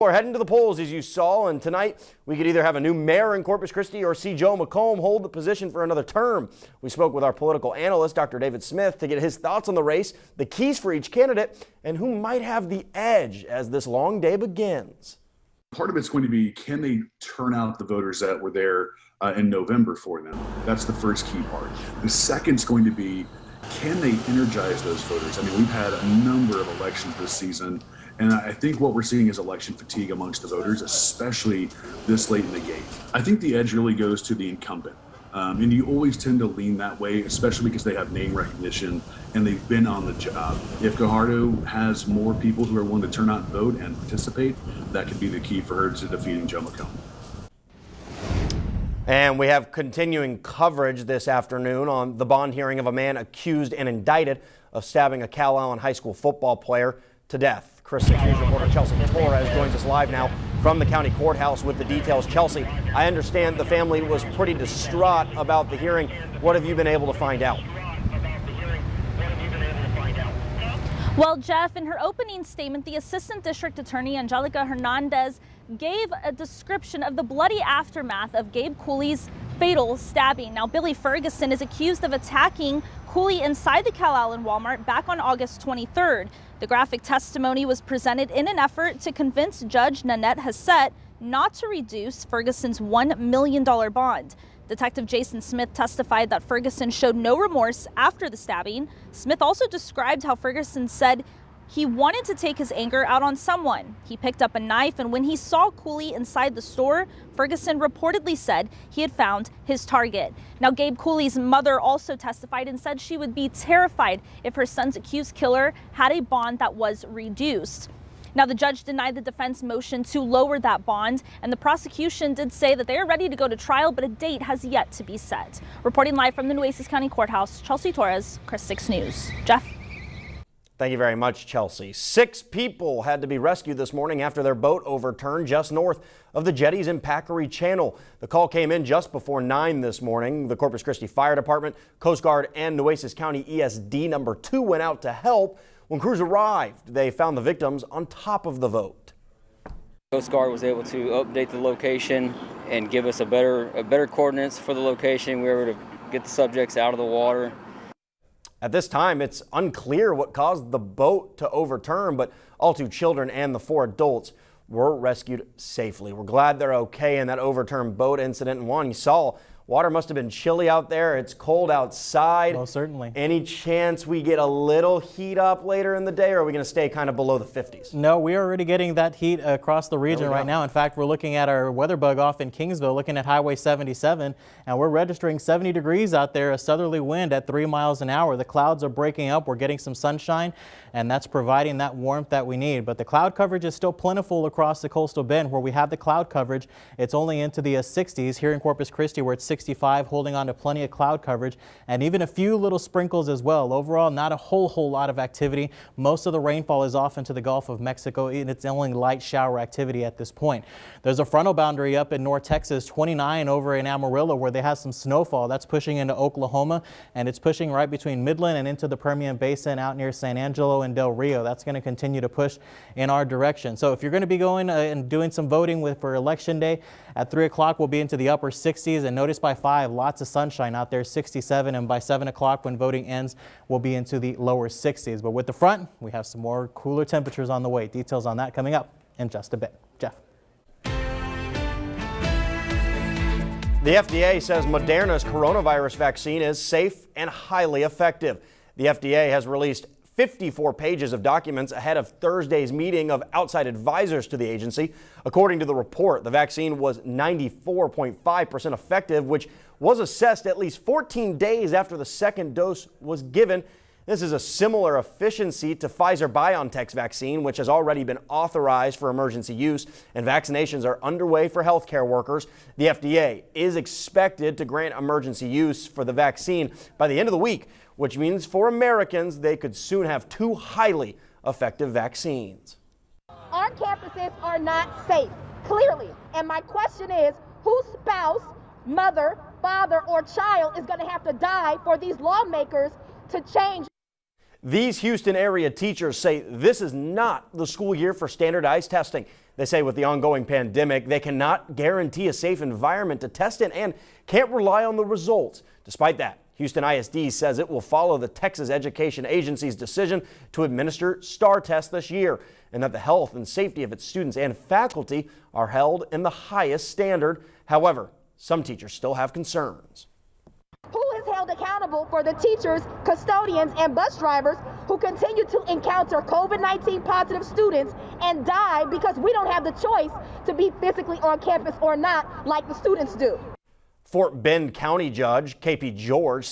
We're heading to the polls, as you saw, and tonight we could either have a new mayor in Corpus Christi or see Joe McComb hold the position for another term. We spoke with our political analyst, Dr. David Smith, to get his thoughts on the race, the keys for each candidate, and who might have the edge as this long day begins. Part of it's going to be, can they turn out the voters that were there in November for them? That's the first key part. The second's going to be, can they energize those voters? I mean, we've had a number of elections this season, and I think what we're seeing is election fatigue amongst the voters, especially this late in the game. I think the edge really goes to the incumbent. And you always tend to lean that way, especially because they have name recognition and they've been on the job. If Gajardo has more people who are willing to turn out and vote and participate, that could be the key for her to defeating Joe McComb. And we have continuing coverage this afternoon on the bond hearing of a man accused and indicted of stabbing a Cal Allen High School football player to death. Chris 6 News reporter Chelsea Torres joins us live now from the county courthouse with the details. Chelsea, I understand the family was pretty distraught about the hearing. What have you been able to find out? Well, Jeff, in her opening statement, the Assistant District Attorney Angelica Hernandez gave a description of the bloody aftermath of Gabe Cooley's fatal stabbing. Now, Billy Ferguson is accused of attacking Cooley inside the Cal Allen Walmart back on August 23rd. The graphic testimony was presented in an effort to convince Judge Nanette Hassett not to reduce Ferguson's $1 million bond. Detective Jason Smith testified that Ferguson showed no remorse after the stabbing. Smith also described how Ferguson said he wanted to take his anger out on someone. He picked up a knife, and when he saw Cooley inside the store, Ferguson reportedly said he had found his target. Now, Gabe Cooley's mother also testified and said she would be terrified if her son's accused killer had a bond that was reduced. Now, the judge denied the defense motion to lower that bond, and the prosecution did say that they are ready to go to trial, but a date has yet to be set. Reporting live from the Nueces County Courthouse, Chelsea Torres, Chris 6 News. Jeff? Thank you very much, Chelsea. 6 people had to be rescued this morning after their boat overturned just north of the jetties in Packery Channel. The call came in just before 9 this morning. The Corpus Christi Fire Department, Coast Guard, and Nueces County ESD number 2 went out to help. When crews arrived, they found the victims on top of the boat. Coast Guard was able to update the location and give us a better coordinates for the location. We were able to get the subjects out of the water. At this time, it's unclear what caused the boat to overturn, but all 2 children and the 4 adults were rescued safely. We're glad they're okay in that overturned boat incident. And one, you saw, water must have been chilly out there. It's cold outside. Most certainly. Any chance we get a little heat up later in the day, or are we going to stay kind of below the 50s? No, we are already getting that heat across the region right now. In fact, we're looking at our weather bug off in Kingsville, looking at Highway 77, and we're registering 70 degrees out there, a southerly wind at 3 miles an hour. The clouds are breaking up. We're getting some sunshine, and that's providing that warmth that we need. But the cloud coverage is still plentiful across the coastal bend. Where we have the cloud coverage, it's only into the 60s. Here in Corpus Christi, where it's 65, holding on to plenty of cloud coverage, and even a few little sprinkles as well. Overall, not a whole lot of activity. Most of the rainfall is off into the Gulf of Mexico, and it's only light shower activity at this point. There's a frontal boundary up in North Texas, 29 over in Amarillo, where they have some snowfall. That's pushing into Oklahoma, and it's pushing right between Midland and into the Permian Basin out near San Angelo and Del Rio. That's going to continue to push in our direction. So if you're going to be going and doing some voting for Election Day, at 3 o'clock we'll be into the upper 60s, and notice by 5, lots of sunshine out there, 67, and by 7 o'clock when voting ends, we'll be into the lower 60s. But with the front, we have some more cooler temperatures on the way. Details on that coming up in just a bit. Jeff? The FDA says Moderna's coronavirus vaccine is safe and highly effective. The FDA has released 54 pages of documents ahead of Thursday's meeting of outside advisors to the agency. According to the report, the vaccine was 94.5% effective, which was assessed at least 14 days after the second dose was given. This is a similar efficiency to Pfizer-BioNTech's vaccine, which has already been authorized for emergency use, and vaccinations are underway for healthcare workers. The FDA is expected to grant emergency use for the vaccine by the end of the week, which means for Americans, they could soon have 2 highly effective vaccines. Our campuses are not safe, clearly. And my question is, whose spouse, mother, father, or child is going to have to die for these lawmakers to change? These Houston area teachers say this is not the school year for standardized testing. They say with the ongoing pandemic, they cannot guarantee a safe environment to test in and can't rely on the results. Despite that, Houston ISD says it will follow the Texas Education Agency's decision to administer STAR tests this year, and that the health and safety of its students and faculty are held in the highest standard. However, some teachers still have concerns. Who is held accountable for the teachers, custodians, and bus drivers who continue to encounter COVID-19 positive students and die because we don't have the choice to be physically on campus or not like the students do? Fort Bend County Judge KP George